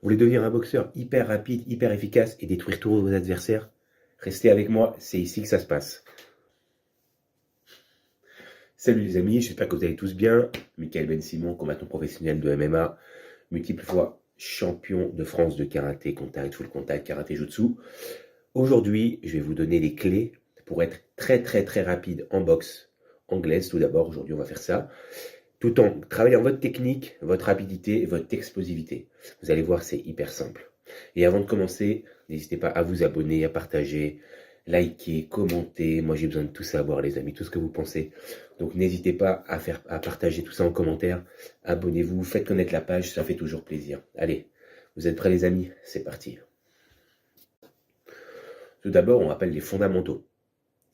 voulez devenir un boxeur hyper rapide, hyper efficace et détruire tous vos adversaires? Restez avec moi, c'est ici que ça se passe. Salut les amis, j'espère que vous allez tous bien. Michael Ben Simon, combattant professionnel de MMA, multiples fois champion de France de karaté, contact, full contact, karaté jutsu. Aujourd'hui, je vais vous donner les clés pour être très rapide en boxe anglaise. Tout d'abord, aujourd'hui, on va faire ça, tout en travaillant votre technique, votre rapidité et votre explosivité. Vous allez voir, c'est hyper simple. Et avant de commencer, n'hésitez pas à vous abonner, à partager, liker, commenter. Moi, j'ai besoin de tout savoir, les amis, tout ce que vous pensez. Donc, n'hésitez pas à partager tout ça en commentaire. Abonnez-vous, faites connaître la page, ça fait toujours plaisir. Allez, vous êtes prêts, les amis? C'est parti. Tout d'abord, on rappelle les fondamentaux.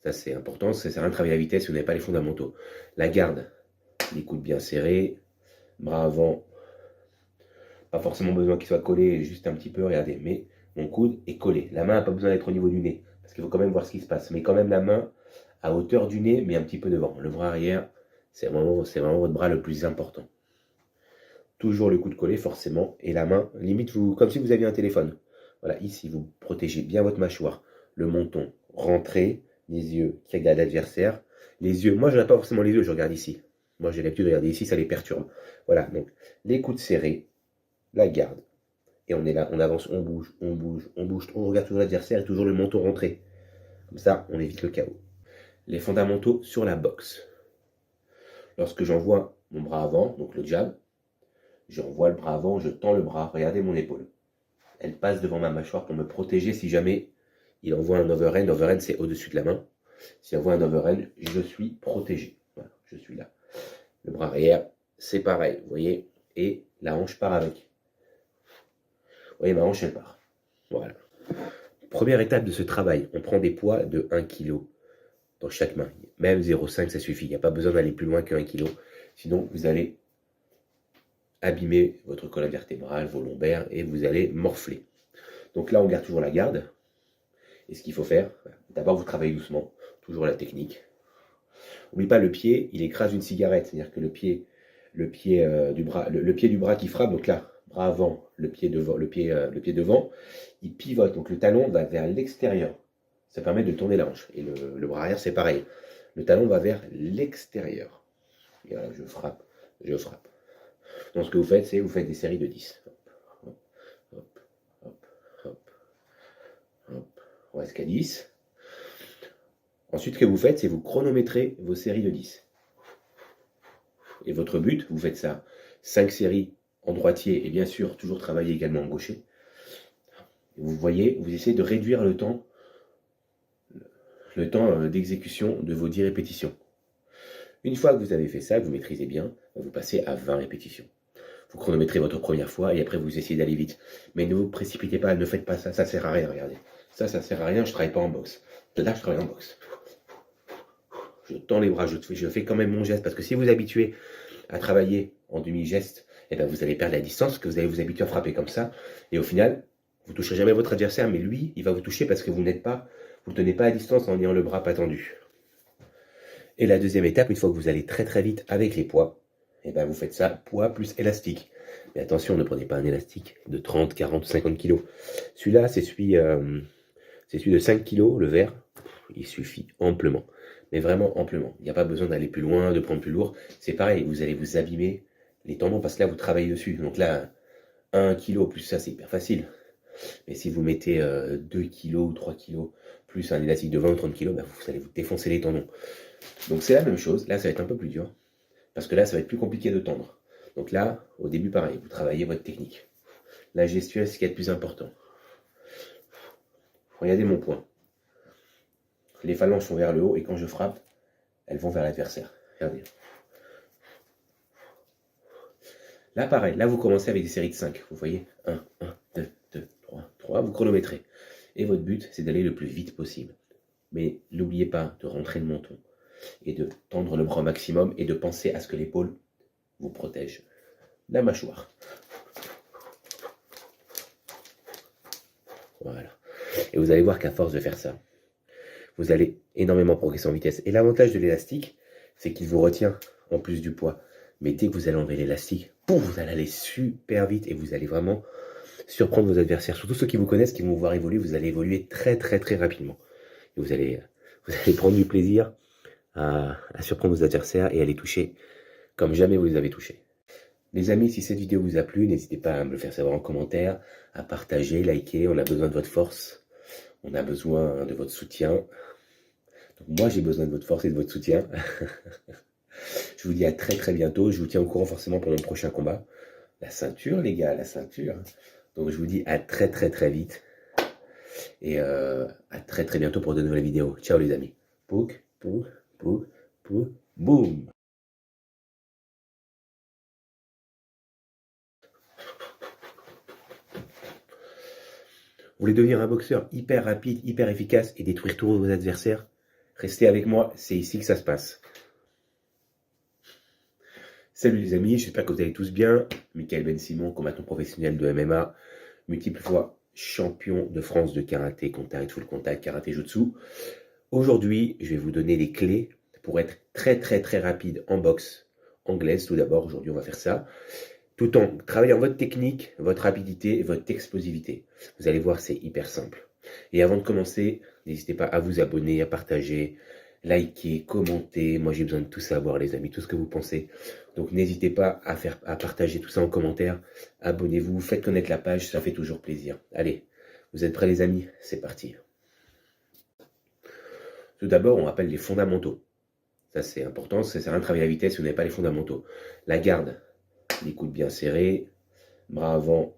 Ça, c'est important, ça sert à rien de travailler à vitesse si vous n'avez pas les fondamentaux. La garde, les coudes bien serrés, bras avant, pas forcément besoin qu'il soit collé, juste un petit peu, regardez, mais mon coude est collé. La main n'a pas besoin d'être au niveau du nez, parce qu'il faut quand même voir ce qui se passe. Mais quand même la main à hauteur du nez, mais un petit peu devant. Le bras arrière, c'est vraiment votre bras le plus important. Toujours le coude collé, forcément, et la main, limite, comme si vous aviez un téléphone. Voilà, ici, vous protégez bien votre mâchoire. Le menton rentré, les yeux qui regardent l'adversaire. Les yeux, moi je n'ai pas forcément les yeux, je regarde ici. Moi j'ai l'habitude de regarder ici, ça les perturbe. Voilà, donc les coudes serrés, la garde. Et on est là, on avance, on bouge, on regarde toujours l'adversaire et toujours le menton rentré. Comme ça, on évite le chaos. Les fondamentaux sur la boxe. Lorsque j'envoie mon bras avant, donc le jab, j'envoie le bras avant, je tends le bras, regardez mon épaule. Elle passe devant ma mâchoire pour me protéger si jamais il envoie un overhand. Overhand, c'est au-dessus de la main. S'il envoie un overhand, je suis protégé. Voilà, je suis là. Le bras arrière, c'est pareil, vous voyez. Et la hanche part avec. Vous voyez, ma hanche, elle part. Voilà. Première étape de ce travail, on prend des poids de 1 kg dans chaque main. Même 0,5, ça suffit. Il n'y a pas besoin d'aller plus loin que 1 kg. Sinon, vous allez abîmer votre colonne vertébrale, vos lombaires, et vous allez morfler. Donc là, on garde toujours la garde. Et ce qu'il faut faire, d'abord vous travaillez doucement, toujours la technique. N'oubliez pas, le pied, il écrase une cigarette, c'est-à-dire que le pied du bras qui frappe, donc là, bras avant, le pied devant, il pivote, donc le talon va vers l'extérieur. Ça permet de tourner la hanche. Et le bras arrière, c'est pareil. Le talon va vers l'extérieur. Et voilà, je frappe. Donc ce que vous faites, c'est vous faites des séries de 10. On reste qu'à 10. Ensuite, ce que vous faites, c'est vous chronométrez vos séries de 10. Et votre but, vous faites ça 5 séries en droitier et bien sûr, toujours travailler également en gaucher. Vous voyez, vous essayez de réduire le temps d'exécution de vos 10 répétitions. Une fois que vous avez fait ça, que vous maîtrisez bien, vous passez à 20 répétitions. Vous chronométrez votre première fois et après vous essayez d'aller vite. Mais ne vous précipitez pas, ne faites pas ça, ça sert à rien, regardez. Ça sert à rien, je travaille pas en boxe. Là, je travaille en boxe. Je tends les bras, je fais quand même mon geste, parce que si vous habituez à travailler en demi-geste, eh ben vous allez perdre la distance, parce que vous allez vous habituer à frapper comme ça, et au final, vous ne toucherez jamais votre adversaire, mais lui, il va vous toucher parce que vous ne tenez pas à distance en ayant le bras pas tendu. Et la deuxième étape, une fois que vous allez très vite avec les poids, eh ben vous faites ça, poids plus élastique. Mais attention, ne prenez pas un élastique de 30, 40, 50 kg. Celui-là, c'est celui de 5 kg, le vert, il suffit amplement. Mais vraiment amplement. Il n'y a pas besoin d'aller plus loin, de prendre plus lourd. C'est pareil, vous allez vous abîmer les tendons parce que là, vous travaillez dessus. Donc là, 1 kg plus ça, c'est hyper facile. Mais si vous mettez 2 kg ou 3 kg plus un élastique de 20 ou 30 kg, bah, vous allez vous défoncer les tendons. Donc c'est la même chose. Là, ça va être un peu plus dur. Parce que là, ça va être plus compliqué de tendre. Donc là, au début, pareil, vous travaillez votre technique. La gestuelle, c'est ce qui est le plus important. Regardez mon poing. Les phalanges sont vers le haut et quand je frappe, elles vont vers l'adversaire. Regardez. Là, pareil. Là, vous commencez avec des séries de 5. Vous voyez 1, 2, 3. Vous chronométrez. Et votre but, c'est d'aller le plus vite possible. Mais n'oubliez pas de rentrer le menton et de tendre le bras au maximum et de penser à ce que l'épaule vous protège la mâchoire. Voilà. Et vous allez voir qu'à force de faire ça, vous allez énormément progresser en vitesse. Et l'avantage de l'élastique, c'est qu'il vous retient en plus du poids. Mais dès que vous allez enlever l'élastique, vous allez aller super vite et vous allez vraiment surprendre vos adversaires. Surtout ceux qui vous connaissent, qui vont vous voir évoluer, vous allez évoluer très très très rapidement. Et vous allez prendre du plaisir à surprendre vos adversaires et à les toucher comme jamais vous les avez touchés. Les amis, si cette vidéo vous a plu, n'hésitez pas à me le faire savoir en commentaire, à partager, liker. On a besoin de votre force, on a besoin de votre soutien. Donc moi, j'ai besoin de votre force et de votre soutien. Je vous dis à très très bientôt. Je vous tiens au courant forcément pour mon prochain combat. La ceinture, les gars, la ceinture. Donc je vous dis à très très très vite. Et à très très bientôt pour de nouvelles vidéos. Ciao les amis. Pouk, pouk, pouk, pouk, boum. Vous voulez devenir un boxeur hyper rapide, hyper efficace et détruire tous vos adversaires? Restez avec moi, c'est ici que ça se passe. Salut les amis, j'espère que vous allez tous bien. Michael Ben Simon, combattant professionnel de MMA, multiples fois champion de France de karaté, contact, full contact, karaté jutsu. Aujourd'hui, je vais vous donner les clés pour être très très très rapide en boxe anglaise. Tout d'abord, aujourd'hui on va faire ça, tout en travaillant votre technique, votre rapidité et votre explosivité. Vous allez voir, c'est hyper simple. Et avant de commencer, n'hésitez pas à vous abonner, à partager, liker, commenter. Moi, j'ai besoin de tout savoir, les amis, tout ce que vous pensez. Donc, n'hésitez pas à partager tout ça en commentaire. Abonnez-vous, faites connaître la page, ça fait toujours plaisir. Allez, vous êtes prêts, les amis? C'est parti. Tout d'abord, on rappelle les fondamentaux. Ça, c'est important, ça sert à rien de travailler à vitesse si vous n'avez pas les fondamentaux. La garde, les coudes bien serrés, bras avant,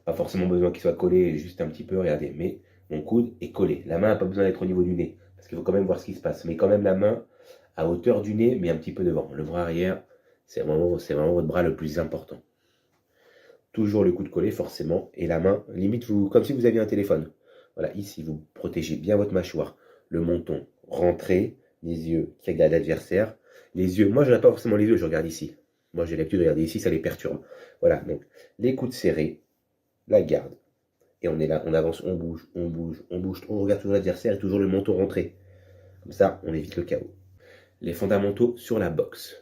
pas forcément besoin qu'il soit collé, juste un petit peu, regardez, mais mon coude est collé. La main n'a pas besoin d'être au niveau du nez, parce qu'il faut quand même voir ce qui se passe. Mais quand même la main à hauteur du nez, mais un petit peu devant. Le bras arrière, c'est vraiment votre bras le plus important. Toujours le coude collé, forcément, et la main, limite, vous, comme si vous aviez un téléphone. Voilà, ici, vous protégez bien votre mâchoire. Le menton rentré, les yeux qui regardent l'adversaire. Les yeux, moi je n'ai pas forcément les yeux, je regarde ici. Moi j'ai l'habitude de regarder ici, ça les perturbe. Voilà, donc les coudes serrés, la garde. Et on est là, on avance, on bouge, on bouge, on bouge. On regarde toujours l'adversaire et toujours le menton rentré. Comme ça, on évite le chaos. Les fondamentaux sur la boxe.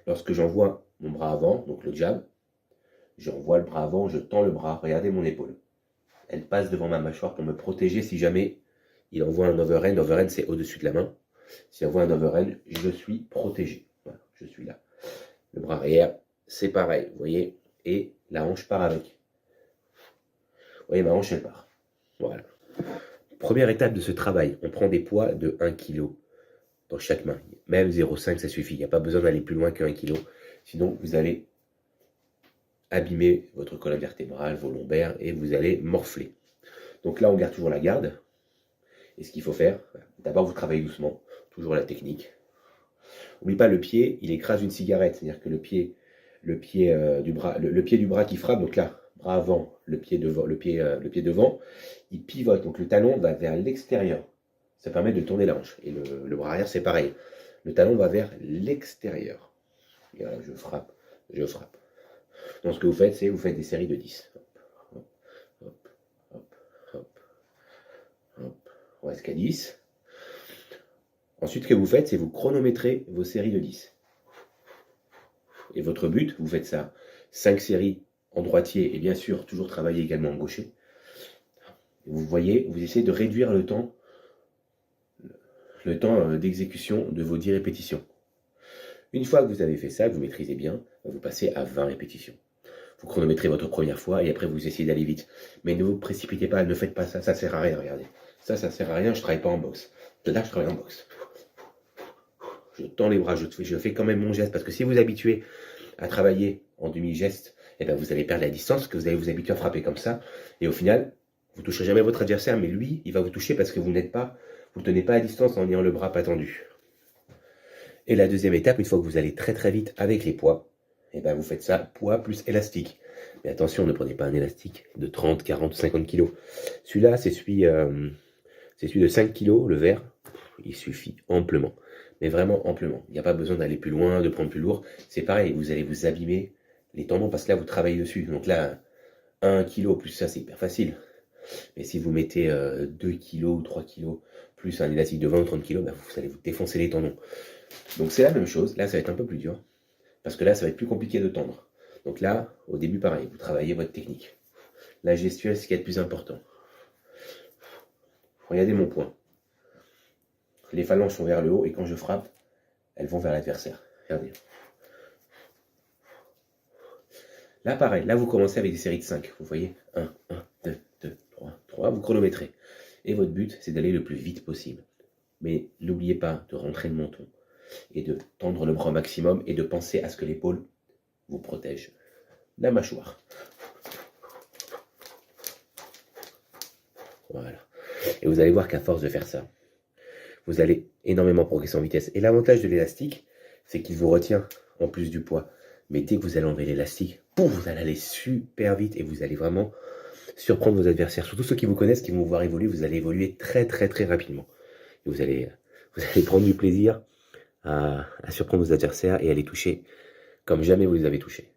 Lorsque j'envoie mon bras avant, donc le jab, j'envoie le bras avant, je tends le bras, regardez mon épaule. Elle passe devant ma mâchoire pour me protéger si jamais il envoie un overhand. Overhand, c'est au-dessus de la main. S'il envoie un overhand, je suis protégé. Voilà, je suis là. Le bras arrière, c'est pareil, vous voyez. Et la hanche part avec. Vous voyez, ma hanche, elle part. Voilà. Première étape de ce travail, on prend des poids de 1 kg dans chaque main. Même 0,5, ça suffit. Il n'y a pas besoin d'aller plus loin que 1 kg. Sinon, vous allez abîmer votre colonne vertébrale, vos lombaires, et vous allez morfler. Donc là, on garde toujours la garde. Et ce qu'il faut faire, d'abord, vous travaillez doucement. Toujours la technique. N'oubliez pas, le pied, il écrase une cigarette. C'est-à-dire que le pied du bras qui frappe, donc là, bras avant, le pied devant, il pivote. Donc le talon va vers l'extérieur. Ça permet de tourner la hanche. Et le bras arrière, c'est pareil. Le talon va vers l'extérieur. Et voilà, je frappe, je frappe. Donc ce que vous faites, c'est vous faites des séries de 10. Hop, hop, hop, hop, hop. On reste qu'à 10. Ensuite, ce que vous faites, c'est vous chronométrez vos séries de 10. Et votre but, vous faites ça 5 séries en droitier et bien sûr, toujours travailler également en gaucher. Vous voyez, vous essayez de réduire le temps d'exécution de vos 10 répétitions. Une fois que vous avez fait ça, que vous maîtrisez bien, vous passez à 20 répétitions. Vous chronométrez votre première fois et après vous essayez d'aller vite. Mais ne vous précipitez pas, ne faites pas ça, ça sert à rien, regardez. Ça sert à rien, je travaille pas en boxe. Là, je travaille en boxe. Je tends les bras, je fais quand même mon geste, parce que si vous habituez à travailler en demi-geste, eh ben vous allez perdre la distance, parce que vous allez vous habituer à frapper comme ça, et au final, vous ne toucherez jamais votre adversaire, mais lui, il va vous toucher parce que vous ne tenez pas à distance en ayant le bras pas tendu. Et la deuxième étape, une fois que vous allez très très vite avec les poids, eh ben vous faites ça, poids plus élastique. Mais attention, ne prenez pas un élastique de 30, 40, 50 kg. Celui-là, c'est celui de 5 kg, le vert, il suffit amplement. Mais vraiment amplement. Il n'y a pas besoin d'aller plus loin, de prendre plus lourd. C'est pareil, vous allez vous abîmer les tendons parce que là, vous travaillez dessus. Donc là, 1 kg plus ça, c'est hyper facile. Mais si vous mettez 2 kg ou 3 kg plus un élastique de 20 ou 30 kg, bah, vous allez vous défoncer les tendons. Donc c'est la même chose. Là, ça va être un peu plus dur. Parce que là, ça va être plus compliqué de tendre. Donc là, au début, pareil, vous travaillez votre technique. La gestuelle, c'est ce qui est le plus important. Regardez mon poing. Les phalanges sont vers le haut et quand je frappe, elles vont vers l'adversaire. Regardez. Là, pareil, là, vous commencez avec des séries de 5. Vous voyez 1, 1, 2, 2, 3, 3. Vous chronométrez. Et votre but, c'est d'aller le plus vite possible. Mais n'oubliez pas de rentrer le menton et de tendre le bras au maximum et de penser à ce que l'épaule vous protège la mâchoire. Voilà. Et vous allez voir qu'à force de faire ça, vous allez énormément progresser en vitesse. Et l'avantage de l'élastique, c'est qu'il vous retient en plus du poids. Mais dès que vous allez enlever l'élastique, vous allez aller super vite et vous allez vraiment surprendre vos adversaires. Surtout ceux qui vous connaissent, qui vont vous voir évoluer, vous allez évoluer très très très rapidement. Et vous allez prendre du plaisir à surprendre vos adversaires et à les toucher comme jamais vous les avez touchés.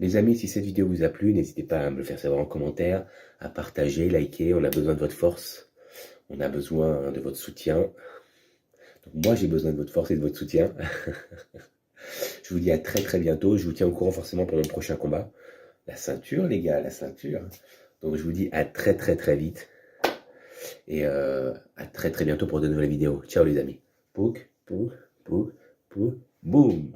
Les amis, si cette vidéo vous a plu, n'hésitez pas à me le faire savoir en commentaire, à partager, liker. On a besoin de votre force, on a besoin de votre soutien. Donc moi, j'ai besoin de votre force et de votre soutien. Je vous dis à très très bientôt. Je vous tiens au courant forcément pour mon prochain combat. La ceinture, les gars, la ceinture. Donc je vous dis à très très très vite. Et à très très bientôt pour de nouvelles vidéos. Ciao les amis. Pouk, pouk, pouk, pouk, boum.